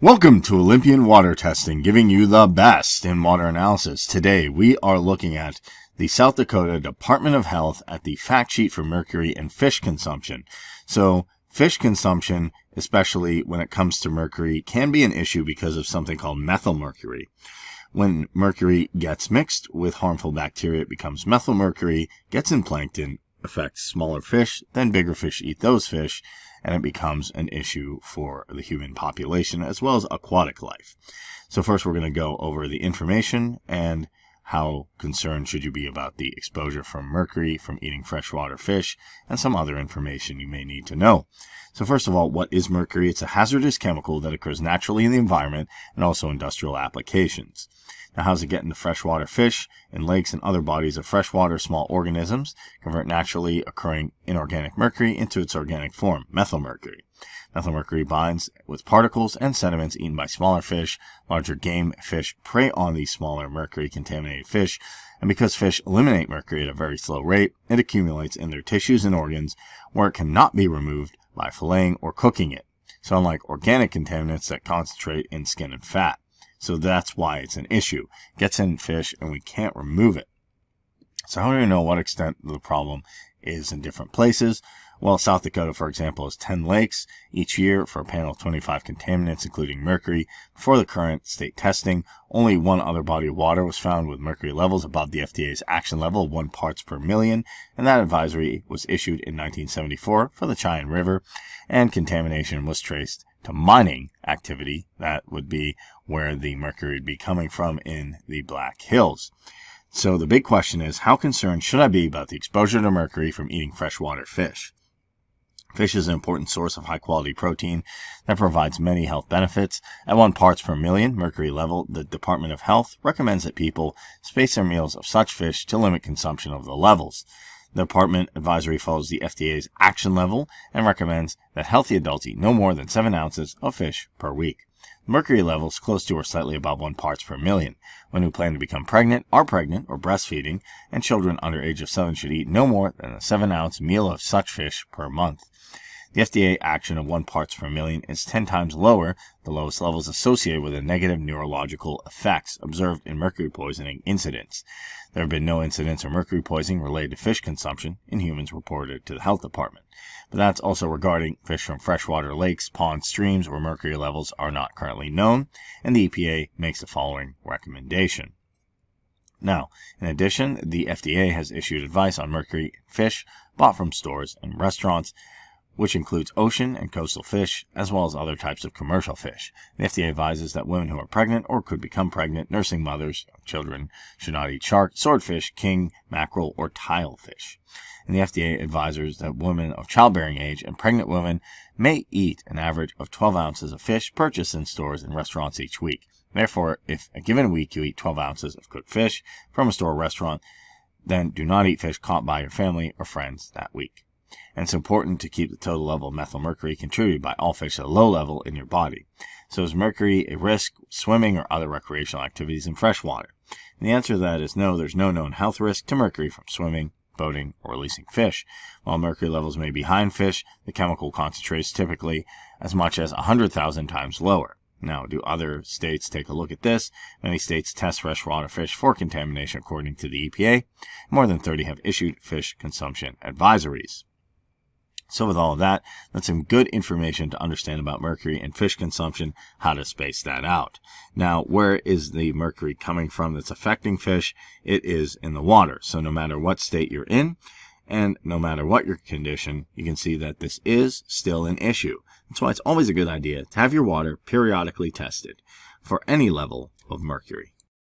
Welcome to Olympian Water Testing, giving you the best in water analysis. Today, we are looking at the South Dakota Department of Health at the fact sheet for mercury and fish consumption. So, fish consumption, especially when it comes to mercury, can be an issue because of something called methylmercury. When mercury gets mixed with harmful bacteria, it becomes methylmercury, gets in plankton, affects smaller fish, then bigger fish eat those fish, and it becomes an issue for the human population as well as aquatic life. So first we're going to go over the information and how concerned should you be about the exposure from mercury from eating freshwater fish and some other information you may need to know. So first of all, what is mercury? It's a hazardous chemical that occurs naturally in the environment and also industrial applications. Now, how does it get into freshwater fish? In lakes and other bodies of freshwater, small organisms convert naturally occurring inorganic mercury into its organic form, methylmercury. Methylmercury binds with particles and sediments eaten by smaller fish. Larger game fish prey on these smaller mercury-contaminated fish, and because fish eliminate mercury at a very slow rate, it accumulates in their tissues and organs where it cannot be removed by filleting or cooking it. So unlike organic contaminants that concentrate in skin and fat. So that's why it's an issue. It gets in fish and we can't remove it. So how do we know what extent the problem is in different places? Well, South Dakota, for example, has 10 lakes each year for a panel of 25 contaminants, including mercury. Before the current state testing, only one other body of water was found with mercury levels above the FDA's action level of 1 parts per million, and that advisory was issued in 1974 for the Cheyenne River, and contamination was traced to mining activity. That would be where the mercury would be coming from in the Black Hills. So the big question is, how concerned should I be about the exposure to mercury from eating freshwater fish? Fish is an important source of high-quality protein that provides many health benefits. At 1 parts per million mercury level, the Department of Health recommends that people space their meals of such fish to limit consumption of the levels. The department advisory follows the FDA's action level and recommends that healthy adults eat no more than 7 ounces of fish per week. Mercury levels close to or slightly above 1 parts per million. Women who plan to become pregnant, are pregnant, or breastfeeding, and children under age of 7 should eat no more than a 7-ounce meal of such fish per month. The FDA action of 1 parts per million is 10 times lower, the lowest levels associated with the negative neurological effects observed in mercury poisoning incidents. There have been no incidents of mercury poisoning related to fish consumption in humans reported to the health department. But that's also regarding fish from freshwater lakes, ponds, streams where mercury levels are not currently known, and the EPA makes the following recommendation. Now, in addition, the FDA has issued advice on mercury in fish bought from stores and restaurants, which includes ocean and coastal fish, as well as other types of commercial fish. The FDA advises that women who are pregnant or could become pregnant, nursing mothers of children, should not eat shark, swordfish, king, mackerel, or tilefish. And the FDA advises that women of childbearing age and pregnant women may eat an average of 12 ounces of fish purchased in stores and restaurants each week. Therefore, if a given week you eat 12 ounces of cooked fish from a store or restaurant, then do not eat fish caught by your family or friends that week. And it's important to keep the total level of methylmercury contributed by all fish at a low level in your body. So is mercury a risk swimming or other recreational activities in freshwater? And the answer to that is no, there's no known health risk to mercury from swimming, boating, or releasing fish. While mercury levels may be high in fish, the chemical concentration is typically as much as 100,000 times lower. Now, do other states take a look at this? Many states test freshwater fish for contamination according to the EPA. More than 30 have issued fish consumption advisories. So with all of that, that's some good information to understand about mercury and fish consumption, how to space that out. Now, where is the mercury coming from that's affecting fish? It is in the water. So no matter what state you're in, and no matter what your condition, you can see that this is still an issue. That's why it's always a good idea to have your water periodically tested for any level of mercury.